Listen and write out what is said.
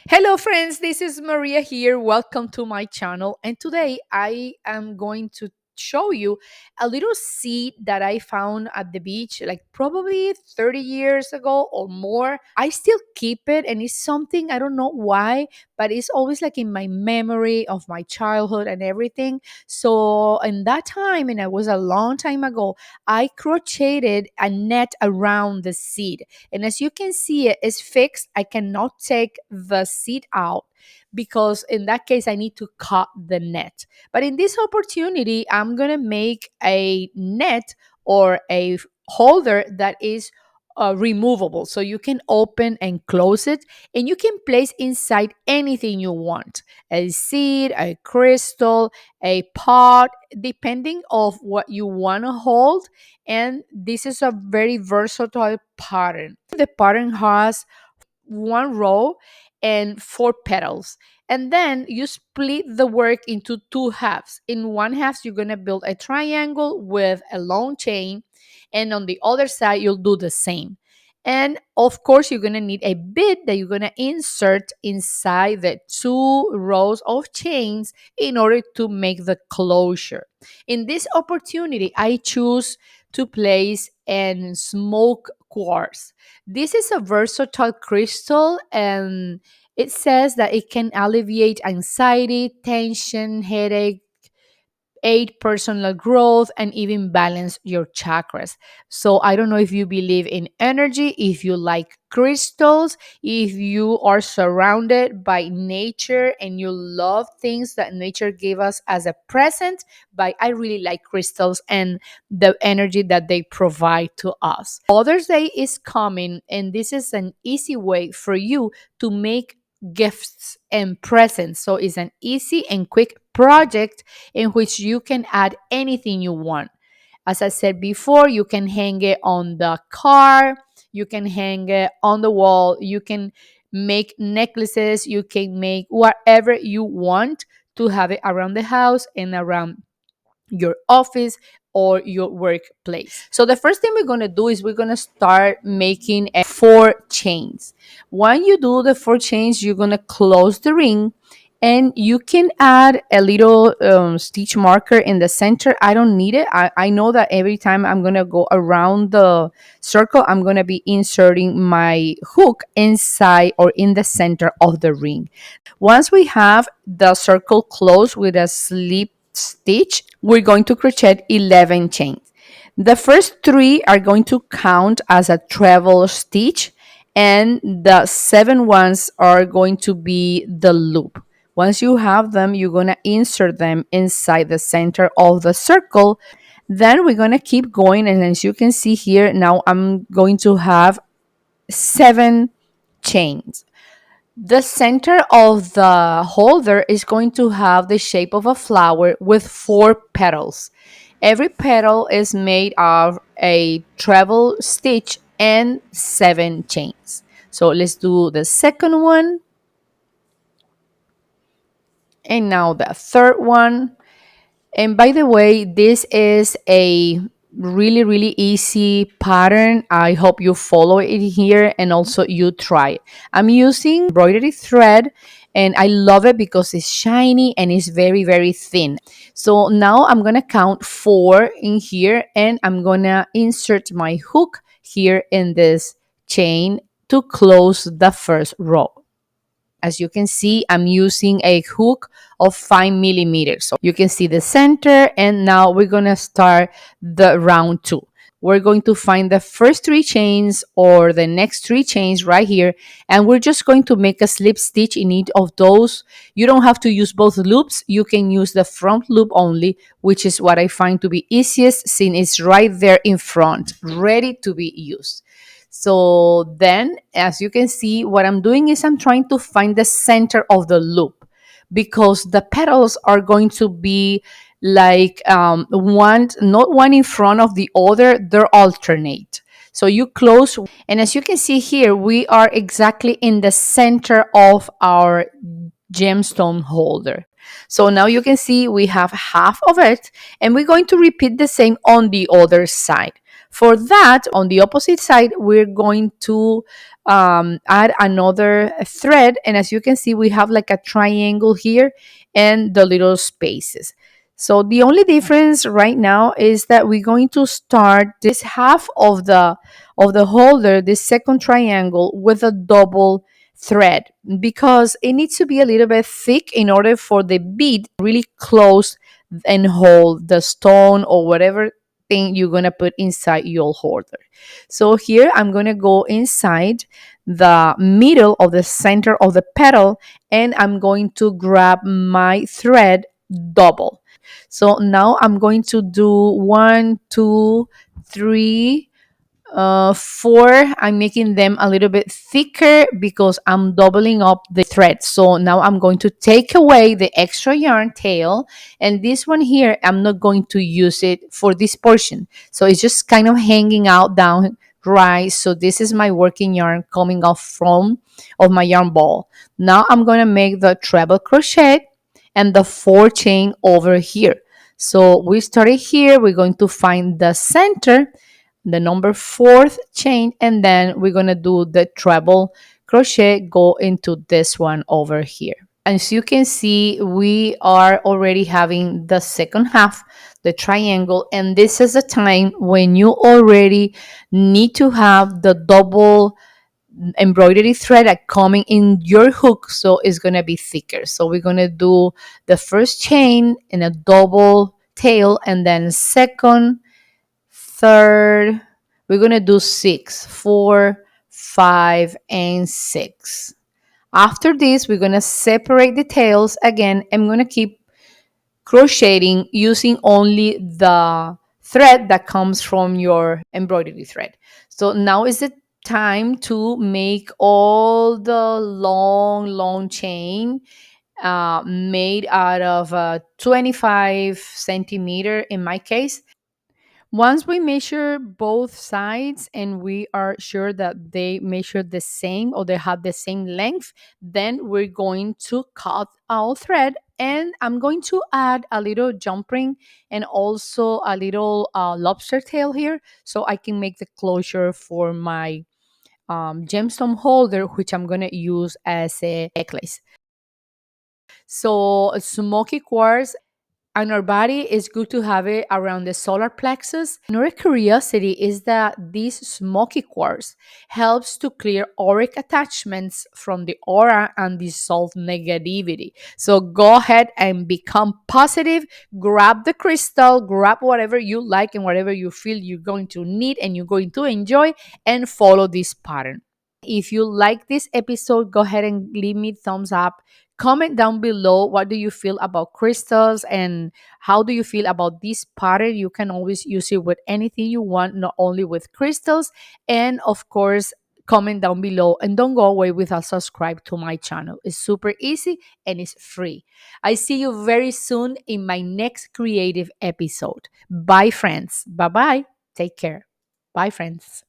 Hello, friends. This is Maria here. Welcome to my channel. And today I am going to show you a little seed that I found at the beach, like probably 30 years ago or more. I still keep it, and it's something I don't know why, but it's always like in my memory of my childhood and everything. So, in that time, and it was a long time ago, I crocheted a net around the seed, and as you can see, it is fixed. I cannot take the seat out because in that case, I need to cut the net. But in this opportunity, I'm going to make a net or a holder that is removable. So you can open and close it, and you can place inside anything you want: a seed, a crystal, a pot, depending of what you want to hold. And this is a very versatile pattern. The pattern has one row and four petals, and then you split the work into two halves. In one half, you're going to build a triangle with a long chain, and on the other side you'll do the same. And of course, you're going to need a bit that you're going to insert inside the two rows of chains in order to make the closure. In this opportunity, I choose to place an smoke quartz. This is a versatile crystal, and it says that it can alleviate anxiety, tension, headache, aid personal growth, and even balance your chakras. So I don't know if you believe in energy, if you like crystals, if you are surrounded by nature and you love things that nature gave us as a present, but I really like crystals and the energy that they provide to us. Mother's Day is coming, and this is an easy way for you to make gifts and presents. So it's an easy and quick project in which you can add anything you want. As I said before, you can hang it on the car, you can hang it on the wall, you can make necklaces, you can make whatever you want to have it around the house and around your office or your workplace. So the first thing we're going to do is we're going to start making four chains. When you do the four chains, you're going to close the ring, and you can add a little stitch marker in the center. I don't need it. I know that every time I'm going to go around the circle, I'm going to be inserting my hook inside or in the center of the ring. Once we have the circle closed with a slip stitch, we're going to crochet 11 chains. The first three are going to count as a treble stitch, and the seven ones are going to be the loop. Once you have them, you're going to insert them inside the center of the circle. Then we're going to keep going, and as you can see here, now I'm going to have seven chains. The center of the holder is going to have the shape of a flower with four petals. Every petal is made of a treble stitch and seven chains. So let's do the second one. And now the third one. And by the way, this is a really easy pattern. I hope you follow it here and also you try it. I'm using embroidery thread, and I love it because it's shiny and it's very thin. So now I'm going to count four in here, and I'm going to insert my hook here in this chain to close the first row. As you can see, I'm using a hook of 5 millimeters. So you can see the center, and now we're going to start the round two. We're going to find the first three chains or the next three chains right here, and we're just going to make a slip stitch in each of those. You don't have to use both loops. You can use the front loop only, which is what I find to be easiest since it's right there in front, ready to be used. So then, as you can see, what I'm doing is I'm trying to find the center of the loop, because the petals are going to be like one, not one in front of the other, they're alternate. So you close, and as you can see here, we are exactly in the center of our gemstone holder. So now you can see we have half of it, and we're going to repeat the same on the other side. For that, on the opposite side, we're going to add another thread. And as you can see, we have like a triangle here and the little spaces. So the only difference right now is that we're going to start this half of the holder, this second triangle, with a double thread because it needs to be a little bit thick in order for the bead really close and hold the stone or whatever thing you're going to put inside your holder. So here I'm going to go inside the middle of the center of the petal and I'm going to grab my thread double. So now I'm going to do one, two, three, four. I'm making them a little bit thicker because I'm doubling up the thread. So now I'm going to take away the extra yarn tail, and this one here I'm not going to use it for this portion, so it's just kind of hanging out down, right? So this is my working yarn coming off from of my yarn ball. Now I'm going to make the treble crochet and the 4 chain over here. So we started here, we're going to find the center, the number fourth chain, and then we're gonna do the treble crochet, go into this one over here. As you can see, we are already having the second half, the triangle, and this is a time when you already need to have the double embroidery thread coming in your hook, so it's gonna be thicker. So we're gonna do the first chain in a double tail, and then second, third, we're gonna do six, four, five, and six. After this, we're gonna separate the tails again. I'm gonna keep crocheting using only the thread that comes from your embroidery thread. So now is the time to make all the long chain made out of 25 centimeter in my case. Once we measure both sides and we are sure that they measure the same or they have the same length, then we're going to cut our thread, and I'm going to add a little jump ring and also a little lobster tail here so I can make the closure for my gemstone holder, which I'm going to use as a necklace. So smoky quartz on our body, it's good to have it around the solar plexus. Another curiosity is that this smoky quartz helps to clear auric attachments from the aura and dissolve negativity. So go ahead and become positive. Grab the crystal, grab whatever you like and whatever you feel you're going to need and you're going to enjoy, and follow this pattern. If you like this episode, go ahead and leave me thumbs up. Comment down below, what do you feel about crystals and how do you feel about this pattern. You can always use it with anything you want, not only with crystals. And of course, comment down below and don't go away without subscribe to my channel. It's super easy and it's free. I see you very soon in my next creative episode. Bye friends. Bye bye. Take care. Bye friends.